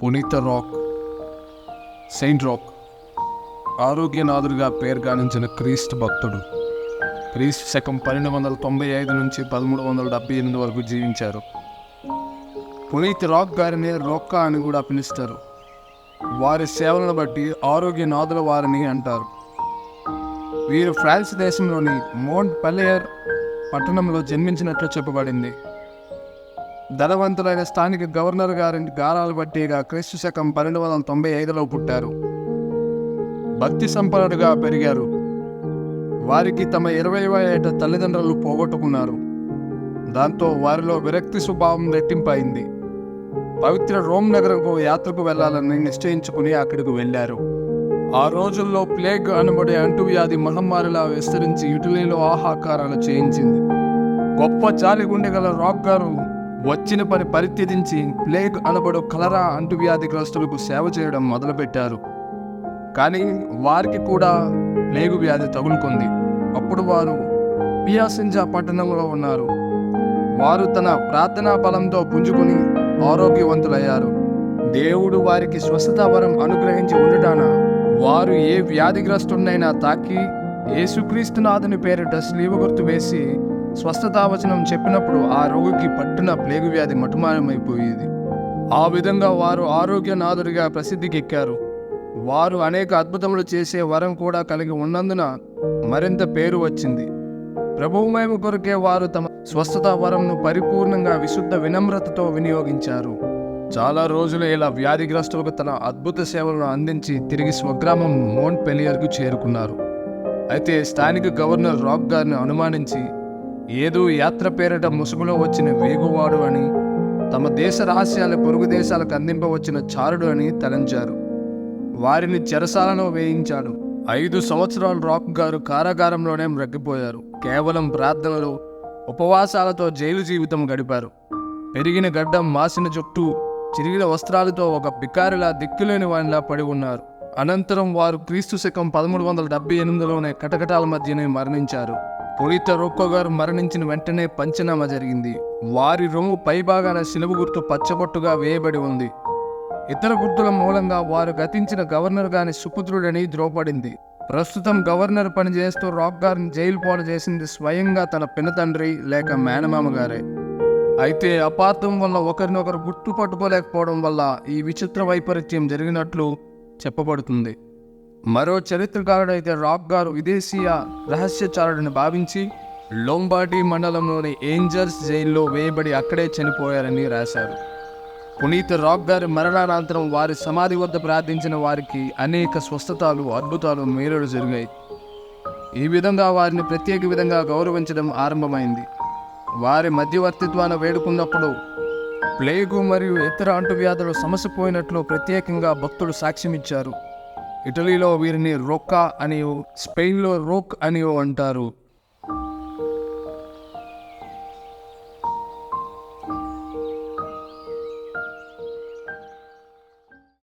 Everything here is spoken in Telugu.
పునీత రాక్, సెయింట్ రాక్ ఆరోగ్యనాథుడిగా పేరుగానించిన క్రీస్తు భక్తుడు. క్రీస్తు శకం 1295 నుంచి 1378 వరకు జీవించారు. పునీత రాక్ గారిని రోక్కా అని కూడా పిలుస్తారు. వారి సేవలను బట్టి ఆరోగ్యనాథుల వారిని అంటారు. వీరు ఫ్రాన్స్ దేశంలోని మోంట్ పెలియర్ పట్టణంలో జన్మించినట్లు చెప్పబడింది. ధనవంతులైన స్థానిక గవర్నర్ గారి గారాలు బట్టిగా క్రీస్తు శకం 1295లో పుట్టారు. భక్తి సంపన్నుడుగా పెరిగారు. వారికి తమ 20వ ఏట తల్లిదండ్రులు పోగొట్టుకున్నారు. దాంతో వారిలో విరక్తి స్వభావం రెట్టింపైంది. పవిత్ర రోమ్ నగరంకు యాత్రకు వెళ్లాలని నిశ్చయించుకుని అక్కడికి వెళ్లారు. ఆ రోజుల్లో ప్లేగ్ అనబడే అంటువ్యాధి మహమ్మారిలా విస్తరించి ఇటలీలో ఆహాకారాలు చేయించింది. గొప్ప జాలిగుండె గల రాక్ గారు వచ్చిన పని పరిత్యజించి ప్లేగ్ అనబడు కలరా అంటువ్యాధిగ్రస్తులకు సేవ చేయడం మొదలుపెట్టారు. కానీ వారికి కూడా ప్లేగు వ్యాధి తగులుకుంది. అప్పుడు వారు పియాసెంజా పట్టణంలో ఉన్నారు. వారు తన ప్రార్థనా బలంతో పుంజుకుని ఆరోగ్యవంతులయ్యారు. దేవుడు వారికి స్వస్థత వరం అనుగ్రహించి ఉండటాన వారు ఏ వ్యాధిగ్రస్తుడినైనా తాకి యేసుక్రీస్తునాథుని పేరిట స్లీవ గుర్తు వేసి స్వస్థతావచనం చెప్పినప్పుడు ఆ రోగికి పట్టిన ప్లేగు వ్యాధి మటుమాయమైపోయేది. ఆ విధంగా వారు ఆరోగ్యనాథుడిగా ప్రసిద్ధికెక్కారు. వారు అనేక అద్భుతములు చేసే వరం కూడా కలిగి ఉన్నందున మరింత పేరు వచ్చింది. ప్రభువు మహిమ కొరకే వారు తమ స్వస్థత వరంను పరిపూర్ణంగా విశుద్ధ వినమ్రతతో వినియోగించారు. చాలా రోజులు ఇలా వ్యాధిగ్రస్తులకు తన అద్భుత సేవలను అందించి తిరిగి స్వగ్రామం మోంట్ పెలియర్కు చేరుకున్నారు. అయితే స్థానిక గవర్నర్ రాక్ గారిని అనుమానించి ఏదో యాత్ర పేరిట ముసుగులో వచ్చిన వేగువాడు అని, తమ దేశ రహస్యాల పొరుగు దేశాలకు అందింపవచ్చిన చారుడు అని తలంచారు. వారిని చెరసాలలో వేయించాడు. 5 సంవత్సరాలు రాక్ గారు కారాగారంలోనే మ్రగ్గిపోయారు. కేవలం ప్రార్థనలు, ఉపవాసాలతో జైలు జీవితం గడిపారు. పెరిగిన గడ్డం, మాసిన జుట్టు, చిరిగిన వస్త్రాలతో ఒక బికారిలా దిక్కులేని వానిలా పడి ఉన్నారు. అనంతరం వారు క్రీస్తు శకం 1378లోనే కటకటాల మధ్యనే మరణించారు. పునీత రోక్కో గారు మరణించిన వెంటనే పంచనామా జరిగింది. వారి రొమ్ము పైభాగాన శిలువ గుర్తు పచ్చబొట్టుగా వేయబడి ఉంది. ఇతర గుర్తుల మూలంగా వారు గతించిన గవర్నర్ గారి సుపుత్రుడని ధ్రువపడింది. ప్రస్తుతం గవర్నర్ పనిచేస్తూ రాక్ గారిని జైలు పాలు చేసింది స్వయంగా తన పినతండ్రి లేక మేనమామ గారే. అయితే అపార్థం వల్ల ఒకరినొకరు గుర్తుపట్టుకోలేకపోవడం వల్ల ఈ విచిత్ర వైపరీత్యం జరిగినట్లు చెప్పబడుతుంది. మరో చరిత్రకారుడైతే రాక్ గారు విదేశీయ రహస్యచారుడిని భావించి లొంబార్డీ మండలంలోని ఏంజల్స్ జైల్లో వేయబడి అక్కడే చనిపోయారని రాశారు. పునీత రాక్ గారి మరణానంతరం వారి సమాధి వద్ద ప్రార్థించిన వారికి అనేక స్వస్థతలు, అద్భుతాలు, మేలులు జరిగాయి. ఈ విధంగా వారిని ప్రత్యేక విధంగా గౌరవించడం ఆరంభమైంది. వారి మధ్యవర్తిత్వాన్ని వేడుకున్నప్పుడు ప్లేగు మరియు ఇతర అంటువ్యాధులు సమసిపోయినట్లు ప్రత్యేకంగా భక్తులు సాక్ష్యమిచ్చారు. ఇటలీలో వీరిని రొక్కా అనియో, స్పెయిన్లో రోక్ అనియో అంటారు.